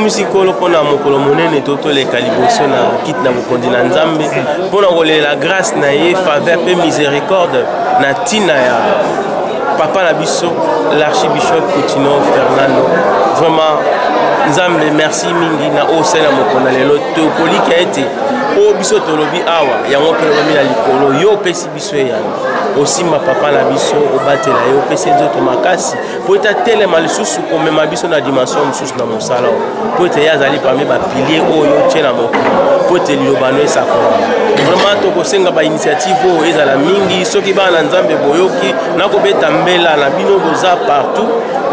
Musikolo pona mokolo monene toto le kaliboso na kit na bokondi na nzambe pona kolela la grâce na ye faveur pe miséricorde na tina ya papa na biso l'archibishop Coutinho Fernando. Vraiment nzambe merci mingi na osela mokona lelo to kolika ete o biso tolobi awa yango pe lobi na likolo yo pesi biso ya aussi ma papa na biso obatela yo pesi nzoto makasi po eta telema lisusu komema biso na dimension mususu na mosala po ete yazali parmi ba pilier oyo tie na mokolo po ete lilobano esakola. Vraiment tokosenga ba initiative oyo ezala mingi soki bana nzambe boyoki na kobeta mbela na bino boza partout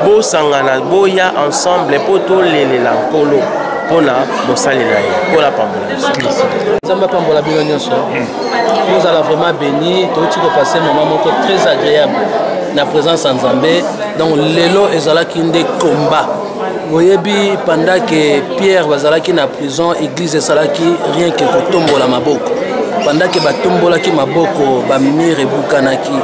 bosangana boya ensemble po tolelela nkolo pona mosalela ye kola pambola biso nzambe pambola bino nyonso nous allons vraiment béni toti ko passer moment moko très agréable na présence en Nzambe. Donc lelo ezalaki nde combat boyebi pendant que Pierre bazalaki na prison église ezalaki rien que kotombola maboko pendant que batombolaki maboko ba mire bukanaki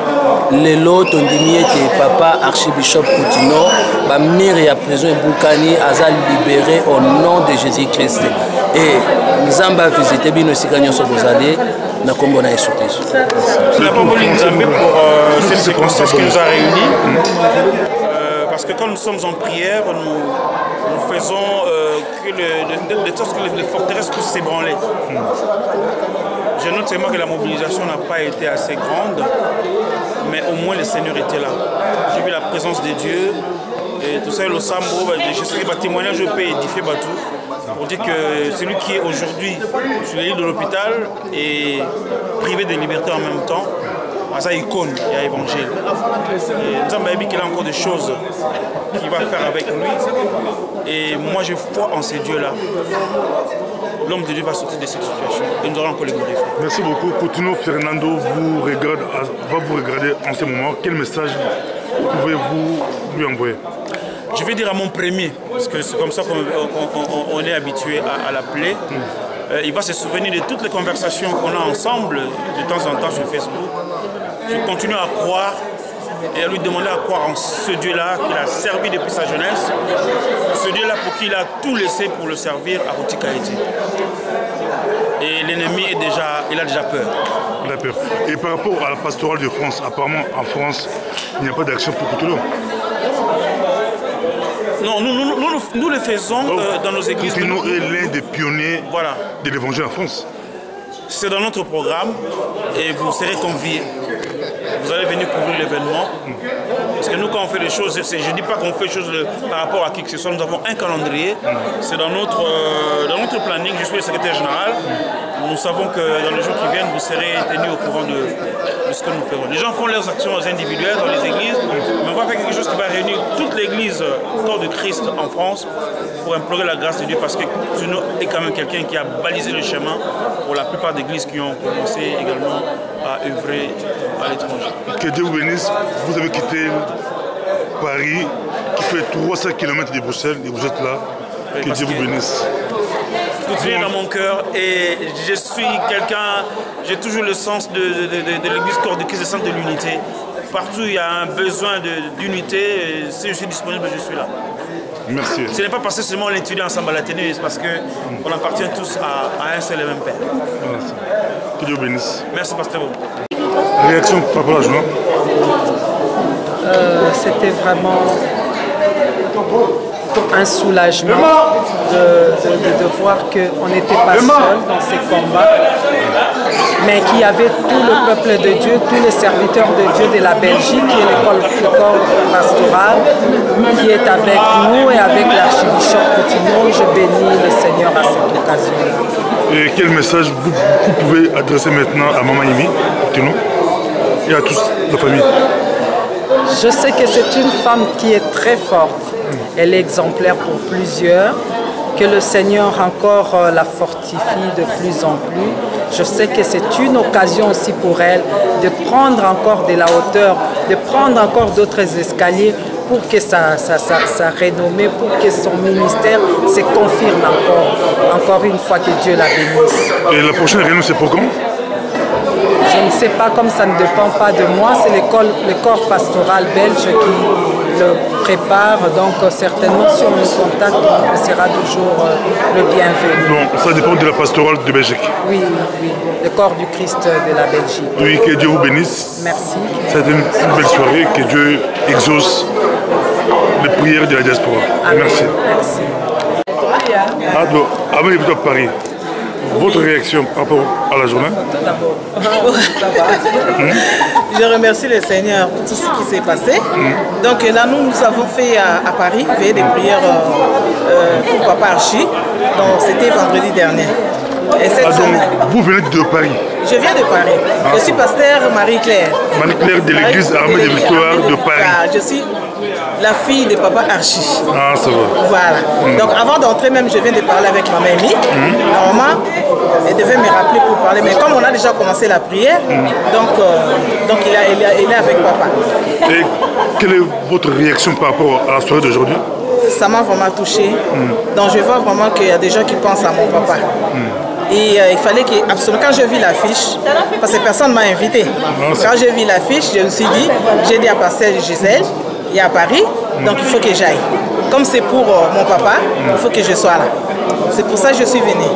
lelo tondimi ete papa archibishop Coutinho ba mire ya prison ebukani aza libéré au nom de Jésus-Christ et Nzambe a visité bino sika nyonso bozali na kombo na Yesu Christ. Nous avons voulu Nzambe pour cette circonstance qui nous a réunis parce que quand nous sommes en prière nous faisons de sorte que les forteresses puissent s'ébranler. Je note seulement que la mobilisation n'a pas été assez grande, mais au moins le Seigneur était là. J'ai vu la présence de Dieu et tout ça, le Sambo, je sais que le témoignage peut édifier Batou pour dire que celui qui est aujourd'hui sur les lits de l'hôpital est privé de liberté en même temps. Ça icône, il y a évangile. Nous avons dit qu'il y a encore des choses qu'il va faire avec lui. Et moi, je crois en ces dieux-là. L'homme de Dieu va sortir de cette situation et nous aurons encore les glorifier. Merci beaucoup. Coutinho Fernando va vous regarder en ce moment. Quel message pouvez-vous lui envoyer? Je vais dire à mon premier, parce que c'est comme ça qu'on est habitué à l'appeler. Il va se souvenir de toutes les conversations qu'on a ensemble de temps en temps sur Facebook. Je continue à croire et à lui demander à croire en ce Dieu-là qu'il a servi depuis sa jeunesse. Ce Dieu-là pour qui il a tout laissé pour le servir à Rotikaïti. Et l'ennemi il a déjà peur. Il a peur. Et par rapport à la pastorale de France, apparemment en France, il n'y a pas d'action pour Coutinho. Non, nous le faisons dans nos églises. Coutinho est l'un des pionniers de l'évangile en France. C'est dans notre programme et vous serez conviés. Vous allez venir couvrir l'événement. Parce que nous, quand on fait les choses, je ne dis pas qu'on fait les choses par rapport à qui que ce soit. Nous avons un calendrier. C'est dans notre planning. Je suis le secrétaire général. Nous savons que dans les jours qui viennent, vous serez tenus au courant de ce que nous faisons. Les gens font leurs actions individuelles dans les églises, mais on va faire quelque chose qui va réunir toute l'église corps de Christ en France pour implorer la grâce de Dieu, parce que Coutinho est quand même quelqu'un qui a balisé le chemin pour la plupart des églises qui ont commencé également à œuvrer à l'étranger. Que Dieu vous bénisse. Vous avez quitté Paris, qui fait 300 km de Bruxelles, et vous êtes là. Que Dieu vous bénisse. Coutinho est dans mon cœur et je suis quelqu'un, j'ai toujours le sens de l'église corps de Christ, le sens de l'unité. Partout il y a un besoin d'unité, si je suis disponible, je suis là. Merci. Ce n'est pas parce que seulement on étudie ensemble à l'Athénée, c'est parce qu'on appartient tous à un seul et même Père. Merci. Que Dieu bénisse. Merci, pasteur. Réaction par rapport à la journée? C'était vraiment un soulagement de voir qu'on n'était pas seul dans ces combats, mais qu'il y avait tout le peuple de Dieu, tous les serviteurs de Dieu de la Belgique, qui est le corps pastoral, qui est avec nous et avec l'archibishop Coutinho. Je bénis le Seigneur à cette occasion. Et quel message vous pouvez adresser maintenant à Maman Amy Coutinho et à toute la famille? Je sais que c'est une femme qui est très forte. Elle est exemplaire pour plusieurs. Que le Seigneur encore la fortifie de plus en plus. Je sais que c'est une occasion aussi pour elle de prendre encore de la hauteur, de prendre encore d'autres escaliers pour que sa renommée, pour que son ministère se confirme encore une fois, que Dieu la bénisse. Et la prochaine réunion, c'est pour quand? Je ne sais pas, comme ça ne dépend pas de moi, c'est le corps pastoral belge qui le prépare, donc certainement si on nous contacte, on sera toujours le bienvenu. Donc ça dépend de la pastorale de Belgique? Oui, oui, le corps du Christ de la Belgique. Oui, que Dieu vous bénisse. Merci. C'était une belle soirée, que Dieu exauce les prières de la diaspora. Amen. Merci. Merci. Alors, avant de venir à Paris, votre réaction par rapport à la journée? Tout d'abord, je remercie le Seigneur pour tout ce qui s'est passé. Donc là, nous avons fait à Paris, veillée des prières pour Papa Archi. Donc c'était vendredi dernier. Et cette semaine, vous venez de Paris? Je viens de Paris. Je suis pasteur Marie-Claire. Marie-Claire de l'église Armée des Victoires de Paris. Je suis la fille de Papa Archi. Ah, ça va. Voilà. Donc avant d'entrer même, je viens de parler avec ma mamie. Normalement, elle devait me rappeler pour parler. Mais comme on a déjà commencé la prière, donc il est avec Papa. Et quelle est votre réaction par rapport à la soirée d'aujourd'hui? Ça m'a vraiment touchée. Donc je vois vraiment qu'il y a des gens qui pensent à mon papa. Et il fallait que, absolument, quand je vis l'affiche, parce que personne ne m'a invité, quand je vis l'affiche, je me suis dit, j'ai dit à Pasteur Gisèle, et à Paris, donc il faut que j'aille. Comme c'est pour mon papa, il faut que je sois là. C'est pour ça que je suis venue.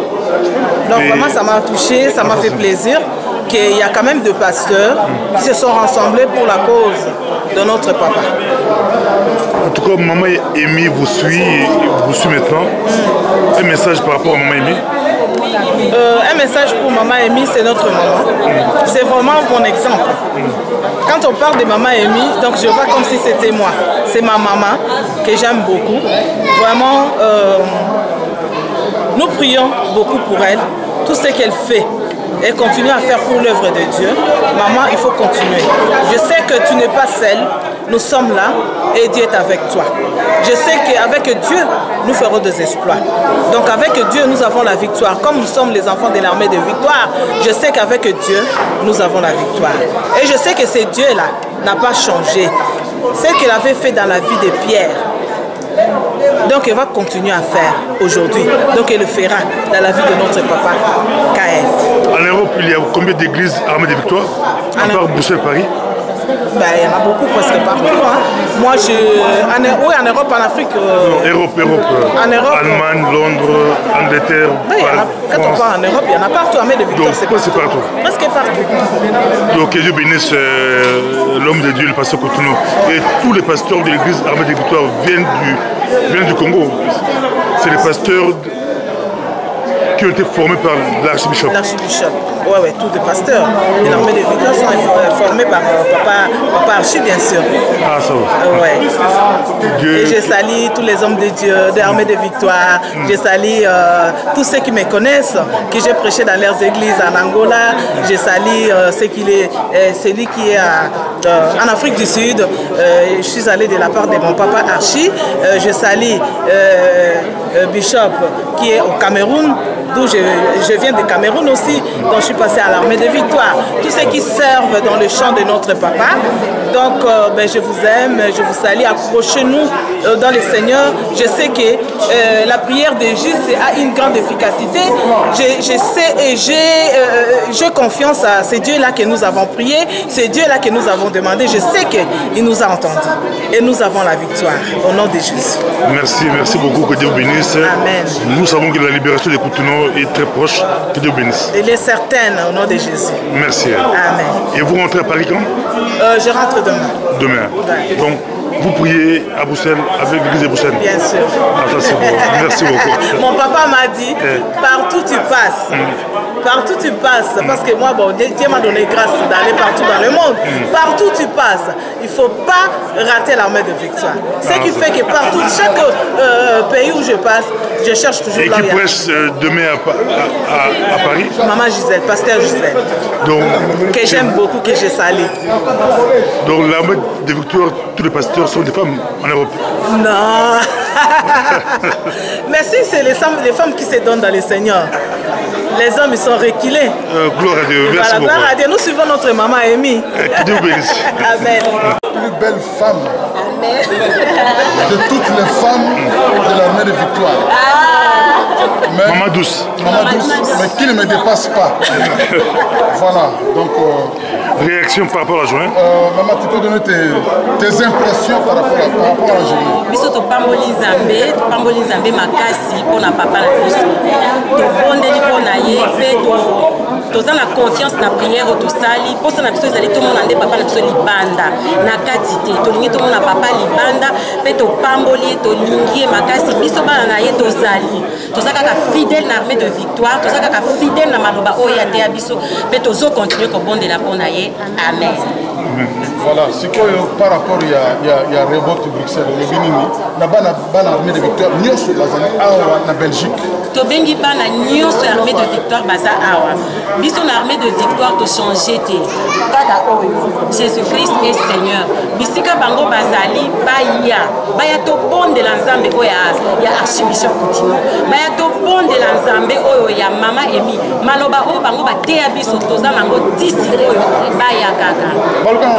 Donc vraiment, ça m'a touché, ça m'a fait plaisir qu'il y a quand même deux pasteurs qui se sont rassemblés pour la cause de notre papa. En tout cas, Maman Amy vous suit maintenant. Un message par rapport à Maman Amy? Un message pour Maman Amy, c'est notre maman. C'est vraiment mon exemple. Quand on parle de Maman Amy, donc je vois comme si c'était moi. C'est ma maman que j'aime beaucoup. Vraiment, nous prions beaucoup pour elle. Tout ce qu'elle fait, elle continue à faire pour l'œuvre de Dieu. Maman, il faut continuer. Je sais que tu n'es pas seule. Nous sommes là et Dieu est avec toi. Je sais qu'avec Dieu, nous ferons des exploits. Donc avec Dieu, nous avons la victoire. Comme nous sommes les enfants de l'armée de victoire, je sais qu'avec Dieu, nous avons la victoire. Et je sais que ce Dieu-là n'a pas changé. Ce qu'il avait fait dans la vie de Pierre, donc il va continuer à faire aujourd'hui. Donc il le fera dans la vie de notre papa, KF. En Europe, il y a combien d'églises armées de victoire? À part Bruxelles, Paris? Ben, il y en a beaucoup presque partout. Hein. Moi, oui, en Europe, en Afrique. Europe. En Europe. Allemagne, Londres, Angleterre. Quand on parle en Europe, il y en a partout. Mais de victoire, c'est partout. Presque partout. Donc, que Dieu bénisse l'homme de Dieu, le pasteur Coutinho. Et tous les pasteurs de l'église armée de victoire viennent du Congo. C'est les pasteurs qui ont été formés par l'archibishop. L'archibishop, oui, tous les pasteurs de l'armée de victoire sont formés par Papa Archi, bien sûr. Ah, ça va. Ouais. Et je salue tous les hommes de Dieu, de l'armée de victoire. Je salue tous ceux qui me connaissent, que j'ai prêché dans leurs églises en Angola. Je salue celui qui est en Afrique du Sud. Je suis allé de la part de mon papa Archi. Je salue Bishop qui est au Cameroun. D'où je viens de Cameroun aussi, donc je suis passé à l'armée de victoire. Tous ceux qui servent dans le champ de notre papa, donc je vous aime, je vous salue, accrochez-nous dans le Seigneur. Je sais que la prière de Jésus a une grande efficacité. Je sais et j'ai confiance à ce Dieu-là que nous avons prié, ce Dieu-là que nous avons demandé. Je sais qu'il nous a entendus et nous avons la victoire au nom de Jésus. Merci beaucoup, que Dieu vous bénisse. Amen. Nous savons que la libération des Coutinho est très proche. Que Dieu bénisse. Il est certain au nom de Jésus. Merci. Amen. Et vous rentrez à Paris quand? Je rentre demain. Demain. Ouais. Donc, vous priez à Bruxelles avec l'église de Bruxelles? Bien sûr. Ah, ça c'est beau. Merci beaucoup. Mon papa m'a dit, partout tu passes. Partout tu passes. Parce que moi, bon, Dieu m'a donné grâce d'aller partout dans le monde. Partout tu passes. Il ne faut pas rater l'armée de victoire. Ce qui fait que partout, chaque pays où je passe, je cherche toujours et là. Et qui prêche demain à Paris? Maman Gisèle, pasteur Gisèle. Donc, que j'aime beaucoup, que je salue. Donc l'armée de victoire, tous les pasteurs sont des femmes en Europe? Non. Mais si c'est les femmes qui se donnent dans le Seigneur. Les hommes, ils sont reculés. Gloire à Dieu. Merci beaucoup. Gloire à Dieu. Nous suivons notre maman Amy. Que Dieu bénisse. Amen. La plus belle femme de toutes les femmes de l'armée de victoire. Mais, Maman douce. Maman douce, mais qui ne me dépasse pas. Voilà. Donc, réaction par rapport à la journée? Maman, tu peux donner tes impressions par rapport à la journée? Biso to pamboli Nzambe makasi pona papa na biso. To bondeli pona ye pe toza na confiance na prière tosali posa na biso ezali tomona nde papa na biso libanda na kati te tolingi tomona papa libanda pe topamboli tolingi makasi biso bana na ye tozali toza kaka fidèle na armée de victoire toza kaka fidèle na maloba oyo ya te ya biso pe tozo continuer kobondela pona ye amen. Voilà, c'est quoi par rapport il y a révolte Bruxelles, le Bénini, na bana armée de victoire, nyonso bazali awa na Belgique. To bengi bana nyonso armée de victoire baza awa. Biso na armée de victoire to changer te. Kaka oyo Jésus-Christ est Seigneur. Bisika bango bazali baya to bondela Nzambe oyo ya archibishop Coutinho. Baya to bondela Nzambe oyo ya mama Emi. Maloba oyo bango bateya biso toza nango 10 oyo baya kaka. On a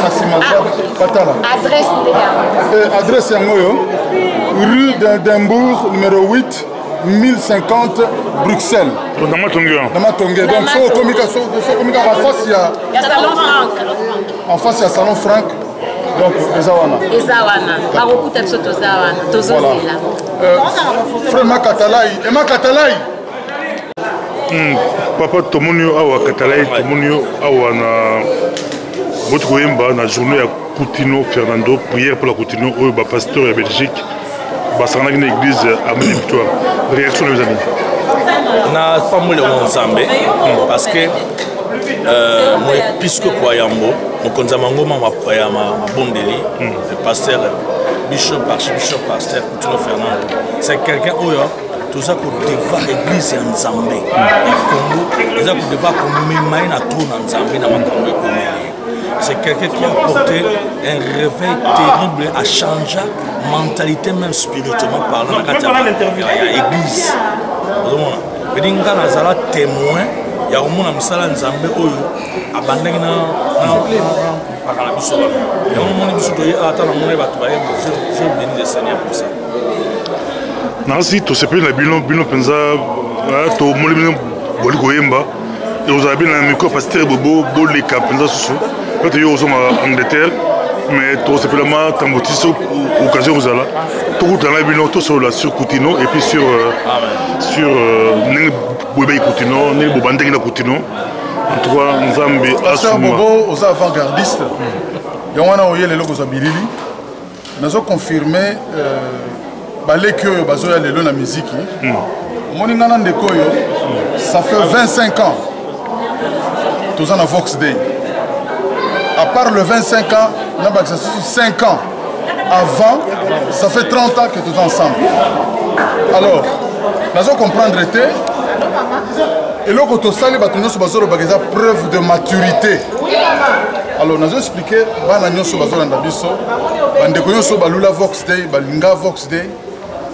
adresse rue d'Edimbourg numéro 8 1050 Bruxelles. Dans ma tongue. Donc so communication en face il y a Salon Franck. En face il y a Salon Franck. Donc Ezawana. Barokuta biso tozawana. Tozozela. Frère Makatalai. Papa Tomonio awa Katalai Tomonio awa na votre koyemba na journée à Coutinho Fernando prière pour la Coutinho au pasteur de Belgique basana une église à Victoire. Réaction les amis. Na pas moi le Nzambe parce que moi puisque Kwayambo mon konzamango ma bondeli le pasteur bishop archbishop pasteur Coutinho Fernando c'est quelqu'un où tout ça pour devoir l'église en Nzambe ya Congo ça pour devoir commémorer na tout en Nzambe na makambo komeli. C'est quelqu'un qui a apporté un réveil terrible, a changé la mentalité même spirituellement parlant dans l'église. Et donc, quand on a témoin, il y a un monde qui a Nzambe oyo abandonné na pakanabiso. Il y a un monde qui a attend na monde batwaye je bénis le Seigneur pour ça. Nasi to sepe na bilon penza to molimo boli koyemba et vous avez bien un micro pasteur bobo les cap penza susu. Peut-être que vous êtes en Angleterre, mais tout simplement, tant que vous avez l'occasion, vous allez tout sur la sur Coutinho et puis sur Bouébé Coutinho, Bobandé Coutinho. En tout cas, nous avons Pasteur Bobo, aux avant-gardistes, il y a un les logos à Bilili. Nous avons confirmé que la musique. Ça fait 25 ans. Tous en a Vox Day. À part le 25 ans, on a 5 ans. Avant, ça fait 30 ans que nous sommes ensemble. Alors, nous allons comprendre et là, quand on sali, nous avons preuve de maturité. Alors, nous allons expliquer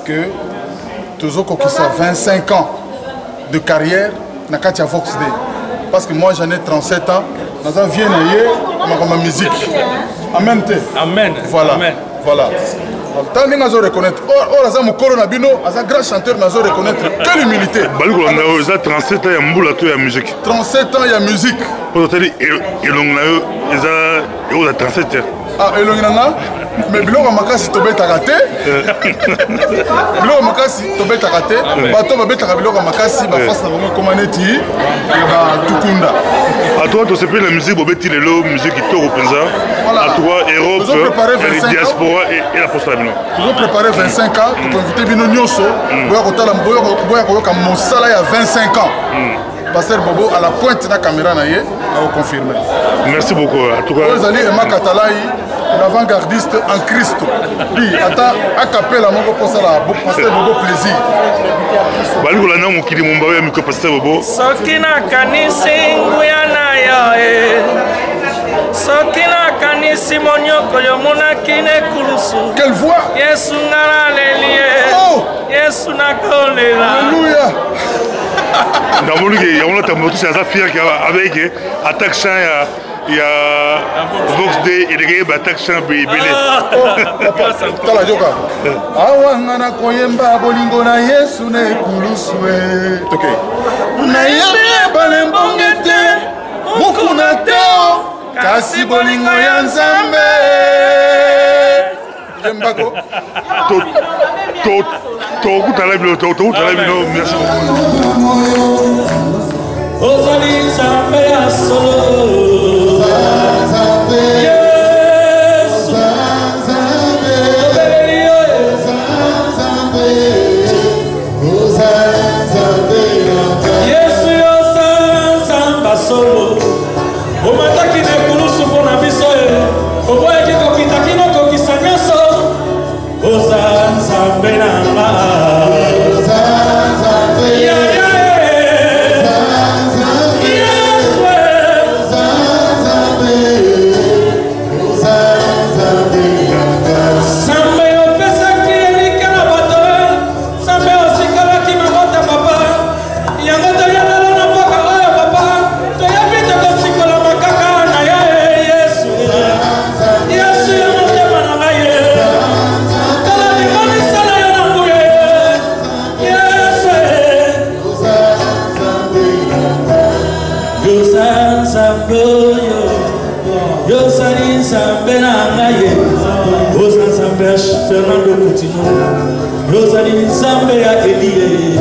que nous avons 25 ans de carrière dans Katia Vox Day. Parce que moi, j'en ai 37 ans. Nous avons bien ma musique. Amen. Amen. Voilà. Amen. Voilà. Tant que nous reconnaître, un grand chanteur, nous reconnaître quelle humilité. 37 ans, il y a musique. 37 ans, il y a musique. Et on a 37 ans. Ah, elonginanga. Mais biloko makasi tobetaka te. Biloko makasi tobetaka te. Bato babetaka biloko makasi bafasi na bango koma neti ba tukunda. À toi, tu sais la musique bobeti lelo, musique qui toko penza. À toi, Europe, la diaspora et la poste Bino. Nous avons préparé 25 ans, tu peux inviter Bino Nyonso. Boya koyoka mosala ya 25 ans. Pasteur Bobo à la pointe de la caméra naie a confirmé. Merci beaucoup. En tout cas, vous allez Emma Katalai, l'avant-gardiste en Christ. Oui, attends, a capé la mongo pour ça là, Pasteur Bobo plaisir. Bali ko lana mokili momba ya miko Pasteur Bobo. Sokina kanisi nguya na yo Sokina kanisi monyoko yo monakine kulusu. Quelle voix? Yesu ngala lelie. Oh! Yesu nakolela. Alléluia. Dans mon lieu, on a tambouré c'est ça fier avec attaque chant il y a Vox Day et les attaque chant belé. Tala joka. Awangana koyemba bolingo na Yesu ne kuluswe. OK. Na yemba balembongete mukuna teo kasi bolingo ya Nzambe. Jembako. Merci Fernando Coutinho, Rosalie Zambia Elie.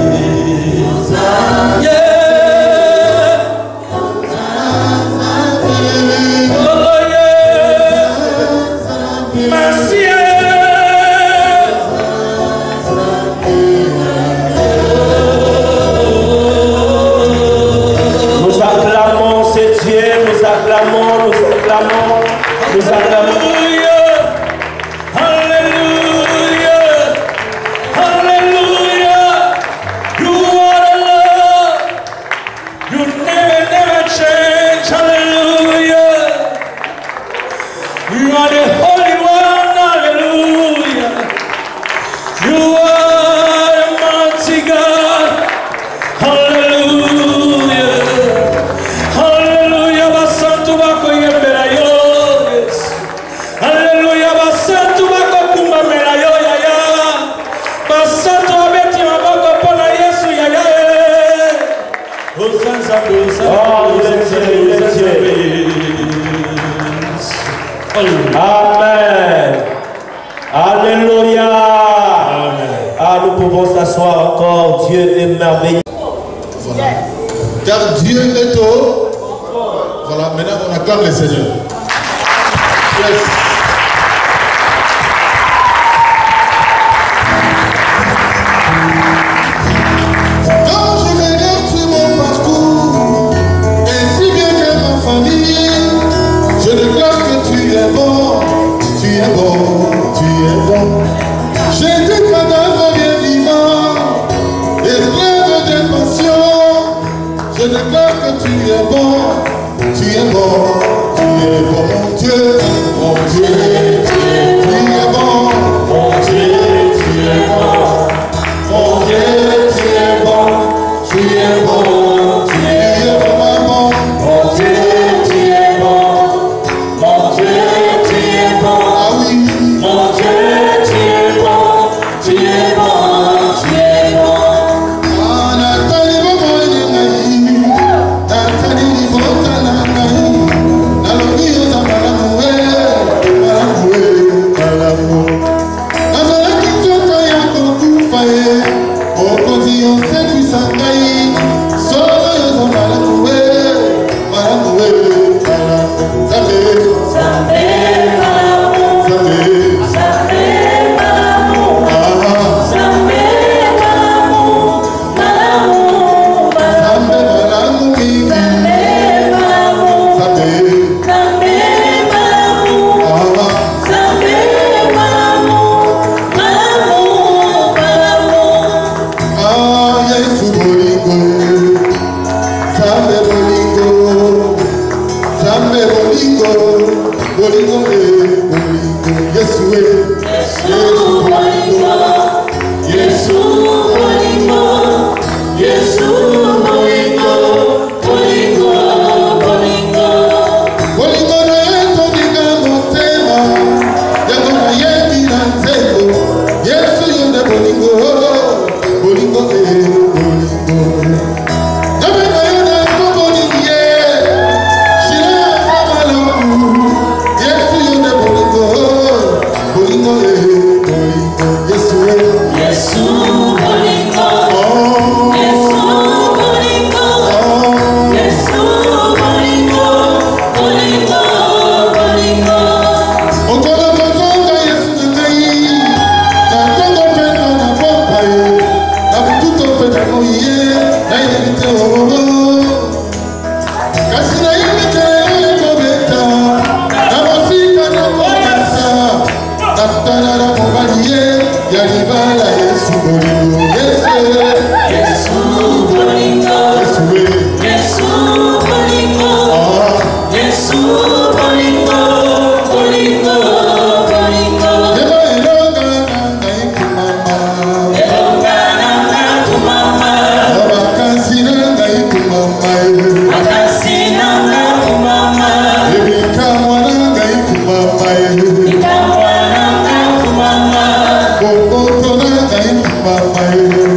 Nous acclamons ce Dieu, nous acclamons, nous acclamons. Amen. Alléluia. Ah, nous pouvons s'asseoir encore. Dieu est merveilleux. Voilà. Car Dieu est au. Voilà, maintenant on acclame le Seigneur. Yes. Quand je regarde sur mon parcours, ainsi bien que ma famille, je déclare que tu es bon, tu es bon, tu es bon. J'ai des cadavres bien vivants, et rêves de passion. Je déclare que tu es bon, tu es bon, tu es bon, mon Dieu, mon Dieu.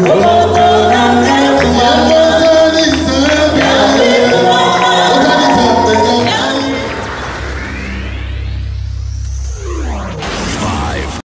Mama,